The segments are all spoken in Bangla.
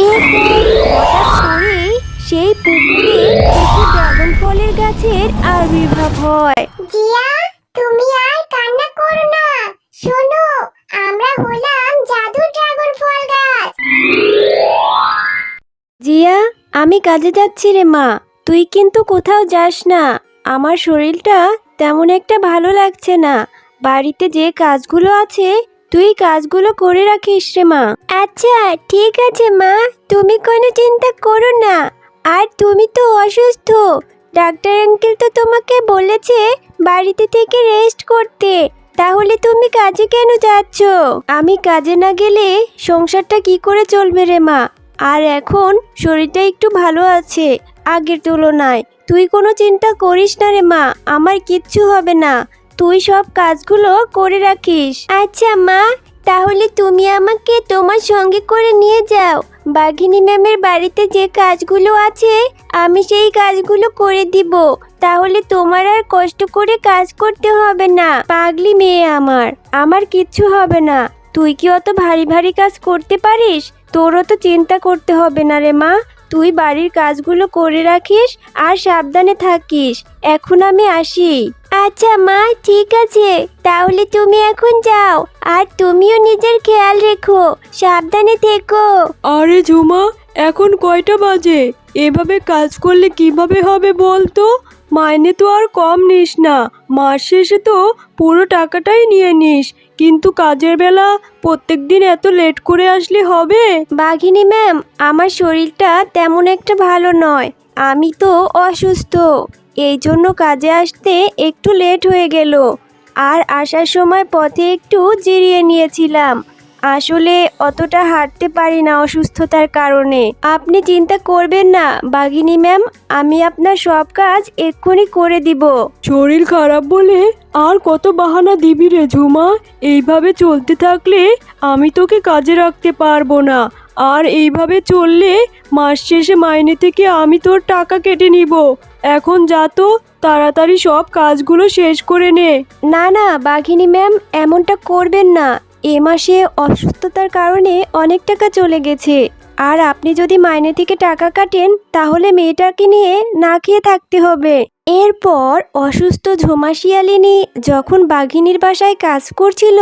এরপর হঠাৎ করেই সেই পুকুরে একটি ড্রাগন ফলের গাছের আবির্ভাব হয়। জিয়া, তুমি আর কান্না করো না। শোনো, আমরা হলাম জাদু ড্রাগন ফল গাছ। জিয়া, আমি কাজে যাচ্ছি রে মা, তুই কিন্তু কোথাও যাস না। আমার শরীরটা তেমন একটা ভালো লাগছে না। বাড়িতে যে কাজগুলো আছে তুই কাজগুলো করে রাখিস রে মা। আচ্ছা ঠিক আছে মা, তুমি কোনো চিন্তা করো না। আর তুমি তো অসুস্থ, ডাক্তার আঙ্কেল তো তোমাকে বলেছে বাড়িতে থেকে রেস্ট করতে। তাহলে তুমি কাজে কেন যাচ্ছ? আমি কাজে না গেলে সংসারটা কি করে চলবে রে মা? আর এখন শরীরটা একটু ভালো আছে আগের তুলনায়। তুই কোনো চিন্তা করিস না রে মা, আমার কিচ্ছু হবে না। তুই সব কাজগুলো করে রাখিস। আচ্ছা মা, তাহলে তুমি আমাকে তোমার সঙ্গে করে নিয়ে যাও। বাঘিনী ম্যামের বাড়িতে যে কাজগুলো আছে আমি সেই কাজগুলো করে দিব। তাহলে তোমার আর কষ্ট করে কাজ করতে হবে না। পাগলি মেয়ে আমার, আমার কিচ্ছু হবে না। তুই কি অত ভারী ভারী কাজ করতে পারিস? তোরও তো চিন্তা করতে হবে না রে মা। তুই বাড়ির কাজগুলো করে রাখিস আর সাবধানে থাকিস। এখন আমি আসি। আচ্ছা মা, ঠিক আছে, তাহলে তুমি এখন যাও। আর তুমিও নিজের খেয়াল রেখো, সাবধানে থেকো। আরে ঝুমা, এখন কয়টা বাজে? এভাবে কাজ করলে কিভাবে হবে বল তো? মাইনে তো আর কম নিস না, মাস শেষে তো পুরো টাকাটাই নিয়ে নিস, কিন্তু কাজের বেলা প্রত্যেক দিন এত লেট করে আসলে হবে? বাঘিনী ম্যাম, আমার শরীরটা তেমন একটা ভালো নয়। আমি তো অসুস্থ, এই জন্য কাজে আসতে একটু লেট হয়ে গেল। আর আসার সময় পথে একটু জিরিয়ে নিয়েছিলাম। আসলে অতটা হাঁটতে পারি না অসুস্থতার কারণে। আপনি চিন্তা করবেন না বাঘিনী ম্যাম, আমি আপনার সব কাজ এক্ষুনি করে দিব। শরীর খারাপ বলে আর কত বাহানা দিবি রে ঝুমা? এইভাবে চলতে থাকলে আমি তোকে কাজে রাখতে পারবো না। আর এইভাবে চললে মাস শেষে মাইনে থেকে আমি তোর টাকা কেটে নিব। এখন যা তো, তাড়াতাড়ি সব কাজগুলো শেষ করে নে। না না বাঘিনী ম্যাম, এমনটা করবেন না। এ মাসে অসুস্থতার কারণে অনেক টাকা চলে গেছে। আর আপনি যদি মাইনে থেকে টাকা কাটেন তাহলে মেয়েটাকে নিয়ে না খেয়ে থাকতে হবে। এরপর অসুস্থ ঝুমা শিয়ালিনী যখন বাঘিনীর বাসায় কাজ করছিল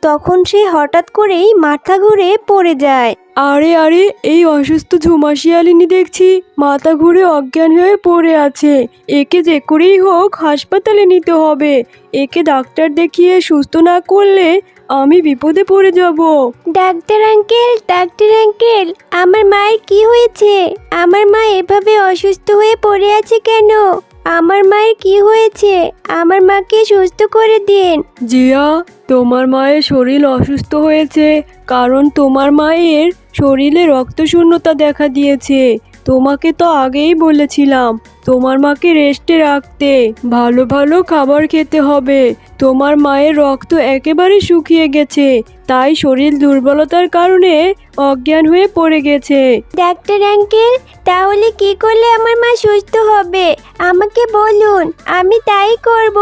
তখন সে হঠাৎ করেই মাথা ঘুরে পড়ে যায়। আরে আরে, এই অসুস্থ ঝুমা শিয়ালিনী দেখছি মাথা ঘুরে অজ্ঞান হয়ে পড়ে আছে। একে যে করেই হোক হাসপাতালে নিতে হবে। একে ডাক্তার দেখিয়ে সুস্থ না করলে আমি বিপদে পড়ে যাব। ডাক্তার আঙ্কেল, আমার মায়ের কি হয়েছে? আমার মা এভাবে অসুস্থ হয়ে পড়ে আছে কেন? আমার মায়ের কি হয়েছে? আমার মাকে সুস্থ করে দিন। জিয়া, তোমার মায়ের শরীর অসুস্থ হয়েছে কারণ তোমার মায়ের শরীরে রক্তশূন্যতা দেখা দিয়েছে। তোমাকে তো আগেই বলেছিলাম তোমার মাকে রেস্টে রাখতে, ভালো ভালো খাবার খেতে হবে। তোমার মায়ের রক্ত একেবারে শুকিয়ে গেছে, তাই শরীর দুর্বলতার কারণে অজ্ঞান হয়ে পড়ে গেছে। ডাক্তার আঙ্কেল, তাহলে কি করলে আমার মা সুস্থ হবে আমাকে বলুন, আমি তাই করব।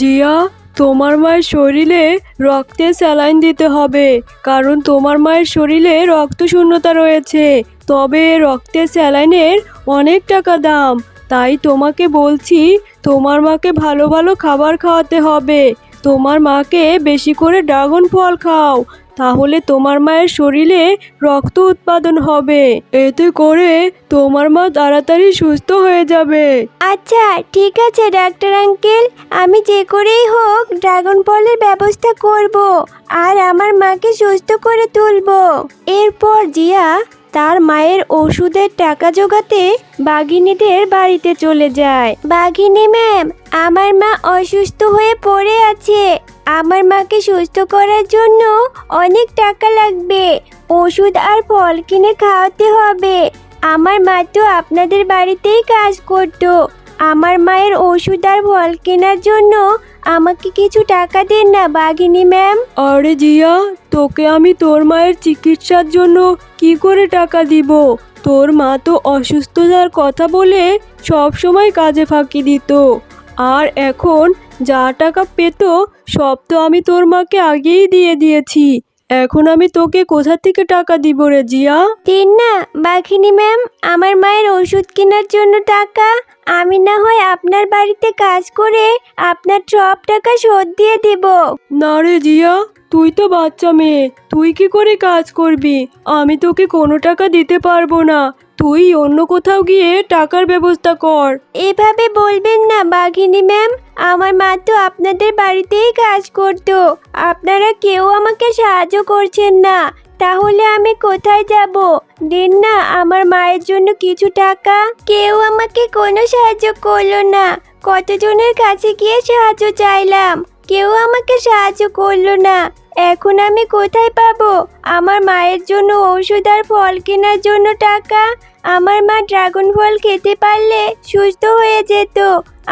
জিয়া, তোমার মায়ের শরীরে রক্তে স্যালাইন দিতে হবে, কারণ তোমার মায়ের শরীরে রক্তশূন্যতা রয়েছে। তবে রক্তের স্যালাইনের অনেক টাকা দাম, তাই তোমাকে বলছি তোমার মাকে ভালো ভালো খাবার খাওয়াতে হবে। তোমার মাকে বেশি করে ড্রাগন ফল খাও, তাহলে তোমার মায়ের শরীরে রক্ত উৎপাদন হবে। এতে করে তোমার মা তাড়াতাড়ি সুস্থ হয়ে যাবে। আচ্ছা ঠিক আছে ডাক্তার আঙ্কেল, আমি যে করেই হোক ড্রাগন ফলের ব্যবস্থা করব আর আমার মাকে সুস্থ করে তুলব। এরপর জিয়া তার মায়ের ওষুধের টাকা জোগাতে বাঘিনীদের বাড়িতে চলে যায়। বাঘিনী ম্যাম, আমার মা অসুস্থ হয়ে পড়ে আছে। আমার মাকে সুস্থ করার জন্য অনেক টাকা লাগবে। ওষুধ আর ফল কিনে খাওয়াতে হবে। আমার মা তো আপনাদের বাড়িতেই কাজ করতো। আমার মায়ের ওষুধ আর ফল কেনার জন্য আমাকে কিছু টাকা দেন না বাঘিনী ম্যাম। আরে জিয়া, তোকে আমি তোর মায়ের চিকিৎসার জন্য কি করে টাকা দিব? তোর মা তো অসুস্থতার কথা বলে সব সময় কাজে ফাঁকি দিত। আর এখন যা টাকা পেত সব তো আমি তোর মাকে আগেই দিয়ে দিয়েছি। এখন আমি তোকে কোথা থেকে টাকা দিব রে জিয়া? দিন না বাঘিনী ম্যাম, আমার মায়ের ওষুধ কেনার জন্য টাকা। আমি না হয় আপনার বাড়িতে কাজ করে আপনার সব টাকা শোধ দিয়ে দিব। না রে জিয়া, তুই তো বাচ্চা মেয়ে, তুই কি করে কাজ করবি? আমি তোকে কোনো টাকা দিতে পারবো না। তুই অন্য কোথাও গিয়ে টাকার ব্যবস্থা কর। এভাবে বলবেন না বাঘিনী ম্যাম, আমার মা তো আপনাদের বাড়িতেই কাজ করতো। আপনারা কেউ আমাকে সাহায্য করছেন না, তাহলে আমি কোথায় যাব? দিন না আমার মায়ের জন্য কিছু টাকা। কেউ আমাকে কোনো সাহায্য করলো না। কতজনের কাছে গিয়ে সাহায্য চাইলাম, কেউ আমাকে সাহায্য করলো না। এখন আমি কোথায় পাবো আমার মায়ের জন্য ওষুধ আর ফল কেনার জন্য টাকা? আমার মা ড্রাগন ফল খেতে পারলে সুস্থ হয়ে যেত।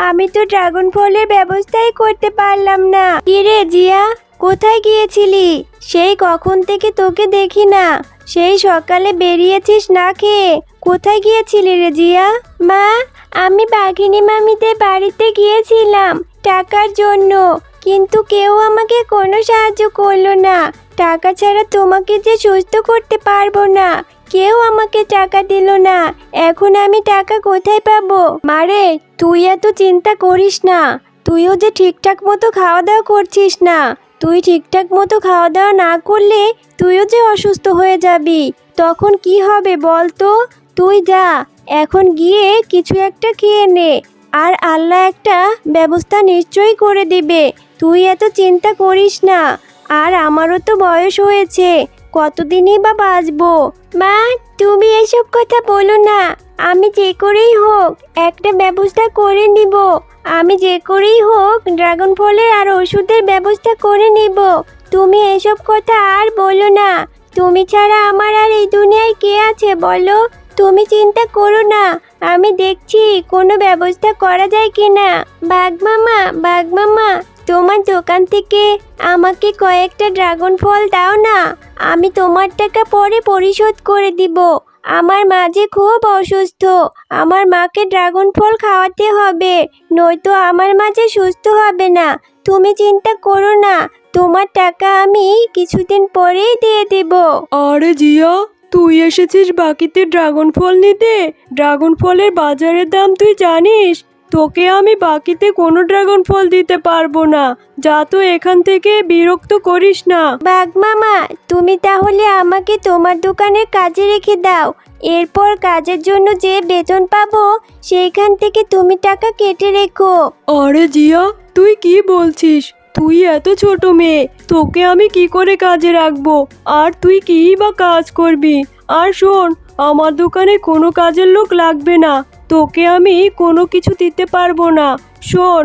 আমি তো ড্রাগন ফলের ব্যবস্থাই করতে পারলাম না। কিরে জিয়া, কোথায় গিয়েছিলি? সেই কখন থেকে তোকে দেখি না। সেই সকালে বেরিয়েছিস না খেয়ে। কোথায় গিয়েছিলি রে জিয়া? মা, আমি বাঘিনী মামিদের বাড়িতে গিয়েছিলাম টাকার জন্য, কিন্তু কেউ আমাকে কোনো সাহায্য করলো না। টাকা ছাড়া তোমাকে যে সুস্থ করতে পারবো না, কেউ আমাকে টাকা দিল না। এখন আমি টাকা কোথায় পাবো? মারে, তুই এত চিন্তা করিস না। তুইও যে ঠিকঠাক মতো খাওয়া দাওয়া করছিস না। তুই ঠিকঠাক মতো খাওয়া দাওয়া না করলে তুইও যে অসুস্থ হয়ে যাবি, তখন কি হবে বল তো? তুই যা, এখন গিয়ে কিছু একটা খেয়ে নে, আর আল্লাহ একটা ব্যবস্থা নিশ্চয়ই করে দিবে। তুই এত চিন্তা করিস না। আর আমারও তো বয়স হয়েছে, কতদিনই বা বাঁচবো। মা, তুমি এসব কথা বলো না। আমি যে করেই হোক একটা ব্যবস্থা করে নিব। আমি যে করেই হোক ড্রাগন ফলের আর ওষুধের ব্যবস্থা করে নিব। তুমি এসব কথা আর বলো না। তুমি ছাড়া আমার আর এই দুনিয়ায় কে আছে বলো? তুমি চিন্তা করো না, আমি দেখছি কোনো ব্যবস্থা করা যায় কিনা। বাঘ মামা, তোমার দোকান থেকে আমাকে কয়েকটা ড্রাগন ফল দাও না। আমি তোমার টাকা পরে পরিশোধ করে দিব। আমার মা যে খুব অসুস্থ, আমার মাকে ড্রাগন ফল খাওয়াতে হবে, নয়তো আমার মা যে সুস্থ হবে না। তুমি চিন্তা করো না, তোমার টাকা আমি কিছুদিন পরেই দিয়ে দেব। আরে জিয়া, তুই এসেছিস বাকিতে ড্রাগন ফল নিতে? ড্রাগন ফলের বাজারের দাম তুই জানিস? তোকে আমি বাকিতে কোনো ড্রাগন ফল দিতে পারবো না। যা তো এখান থেকে, বিরক্ত করিস না। বাঘ মামা, তুমি তাহলে আমাকে তোমার দোকানে কাজে রেখে দাও। এরপর কাজের জন্য যে বেতন পাবো সেইখান থেকে তুমি টাকা কেটে রেখো। আরে জিয়া, তুই কি বলছিস? তুই এত ছোট মেয়ে, তোকে আমি কি করে কাজে রাখবো? আর তুই কি বা কাজ করবি? আর শোন, আমার দোকানে কোনো কাজের লোক লাগবে না। তোকে আমি কোনো কিছু দিতে পারবো না। শোন,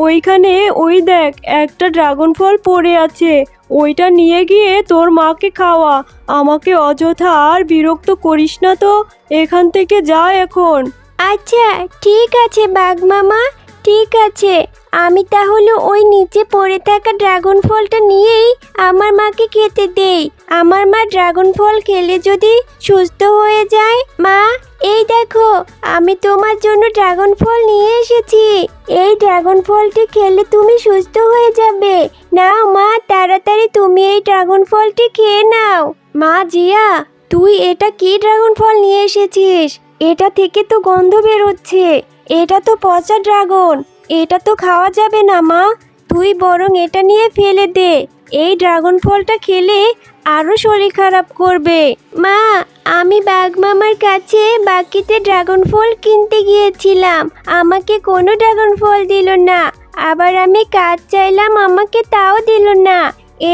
ওইখানে ওই দেখ একটা ড্রাগন ফল পড়ে আছে, ওইটা নিয়ে গিয়ে তোর মাকে খাওয়া। আমাকে অযথা আর বিরক্ত করিস না তো। এখান থেকে যা এখন। আচ্ছা ঠিক আছে বাঘ মামা, ঠিক আছে। আমি তাহলে ওই নিচে পড়ে থাকা ড্রাগন ফলটা নিয়েই আমার মাকে খেতে দেই। আমার মা ড্রাগন ফল খেলে যদি সুস্থ হয়ে যায়। মা, এই দেখো, আমি তোমার জন্য ড্রাগন ফল নিয়ে এসেছি। এই ড্রাগন ফলটি খেলে তুমি সুস্থ হয়ে যাবে। নাও মা, তাড়াতাড়ি তুমি এই ড্রাগন ফলটি খেয়ে নাও। মা জিয়া, তুই এটা কি ড্রাগন ফল নিয়ে এসেছিস? এটা থেকে তো গন্ধ বেরোচ্ছে। এটা তো পচা ড্রাগন, এটা তো খাওয়া যাবে না মা। তুই বরং এটা নিয়ে ফেলে দে। এই ড্রাগন ফলটা খেলে আরো শরীর খারাপ করবে। মা, আমি বাঘ মামার কাছে বাকিতে ড্রাগন ফল কিনতে গিয়েছিলাম, আমাকে কোনো ড্রাগন ফল দিল না। আবার আমি কাজ চাইলাম, আমাকে তাও দিল না।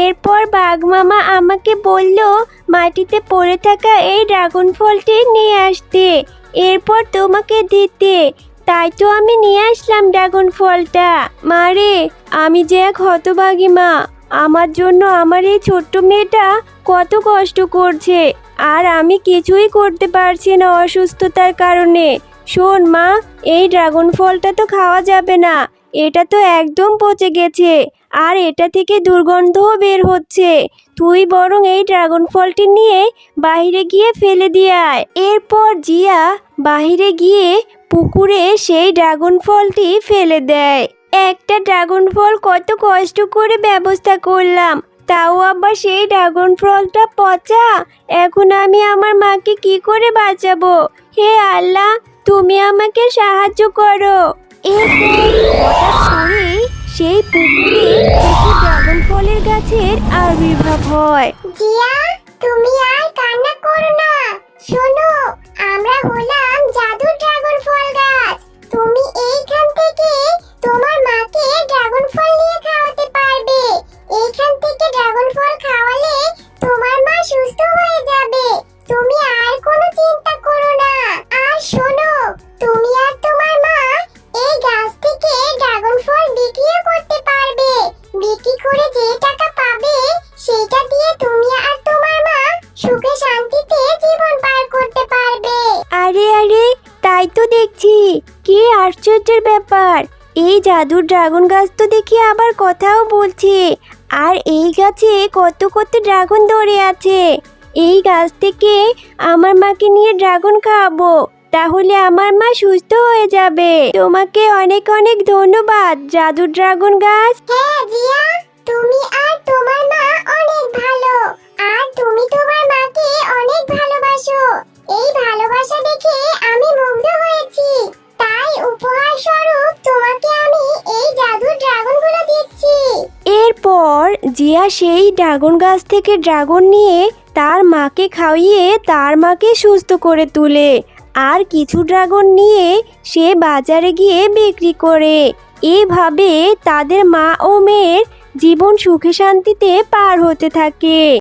এরপর বাঘ মামা আমাকে বলল মাটিতে পড়ে থাকা এই ড্রাগন ফলটি নিয়ে আসতে, এরপর তোমাকে দিতে। তাই তো আমি নিয়ে আসলাম ড্রাগন ফলটা। মারে, আমি যে এক হতভাগী মা। আমার জন্য আমার এই ছোট্ট মেয়েটা কত কষ্ট করছে, আর আমি কিছুই করতে পারছি না অসুস্থতার কারণে। শোন মা, এই ড্রাগন ফলটা তো খাওয়া যাবে না। এটা তো একদম পচে গেছে, আর এটা থেকে দুর্গন্ধও বের হচ্ছে। তুই বরং এই ড্রাগন ফলটি নিয়ে বাইরে গিয়ে ফেলে দিয়ে আয়। এরপর জিয়া বাইরে গিয়ে পুকুরে সেই ড্রাগন ফলটি ফেলে দেয়। একটা ড্রাগন ফল কত কষ্ট করে ব্যবস্থা করলাম, তাও আবার সেই ড্রাগন ফলটা পচা। এখন আমি আমার মাকে কি করে বাঁচাবো? হে আল্লাহ, তুমি আমাকে সাহায্য করো। এরপর হঠাৎ করেই সেই পুকুরে একটি ড্রাগন ফলের গাছের আবির্ভাব হয়। জিয়া, তুমি আর কান্না করো না। শোনো, আমরা হলাম জাদুর ড্রাগন ফল গাছ। তুমি এইখান থেকে তোমার মাকে ড্রাগন ফল নিয়ে খাওয়াতে পারবে। এইখান থেকে ড্রাগন ফল খাওয়ালে তোমার মা সুস্থ হয়ে যাবে। তুমি আর কোনো চিন্তা করো না। আর শোনো, তুমি আর তোমার মা এই গাছ থেকে ড্রাগন ফল বিক্রিও করতে পারবে। বিক্রি করে যে টাকা পাবে সেটা দিয়ে তুমি আর তোমার মা সুখে শান্তিতে জীবন পার করতে পারবে। আরে আরে, তাই তো দেখছি। কি আশ্চর্যের ব্যাপার! এই জাদুর ড্রাগন গাছ তো দেখি আবার কথাও বলছে। আর এই গাছে কত কত ড্রাগন ধরে আছে। এই গাছ থেকে আমার মাকে নিয়ে ড্রাগন খাওয়াবো, তাহলে আমার মা সুস্থ হয়ে যাবে। তোমাকে অনেক অনেক ধন্যবাদ জাদুর ড্রাগন গাছ। হ্যাঁ জিয়া, তুমি আর তোমার মা অনেক ভালো। আর তুমি তোমার মাকে অনেক ভালোবাসো। এই ভালোবাসা দেখে আমি মুগ্ধ হয়েছি। তাই উপহার স্বরূপ তোমাকে আমি এই জাদুর ড্রাগনগুলো দিচ্ছি। এরপর জিয়া সেই ড্রাগন গাছ থেকে ড্রাগন নিয়ে তার মাকে খাইয়ে তার মাকে সুস্থ করে তোলে। আর কিছু ড্রাগন নিয়ে সে বাজারে গিয়ে বিক্রি করে। এভাবে তাদের মা ও মেয়ের জীবন সুখে শান্তিতে পার হতে থাকে।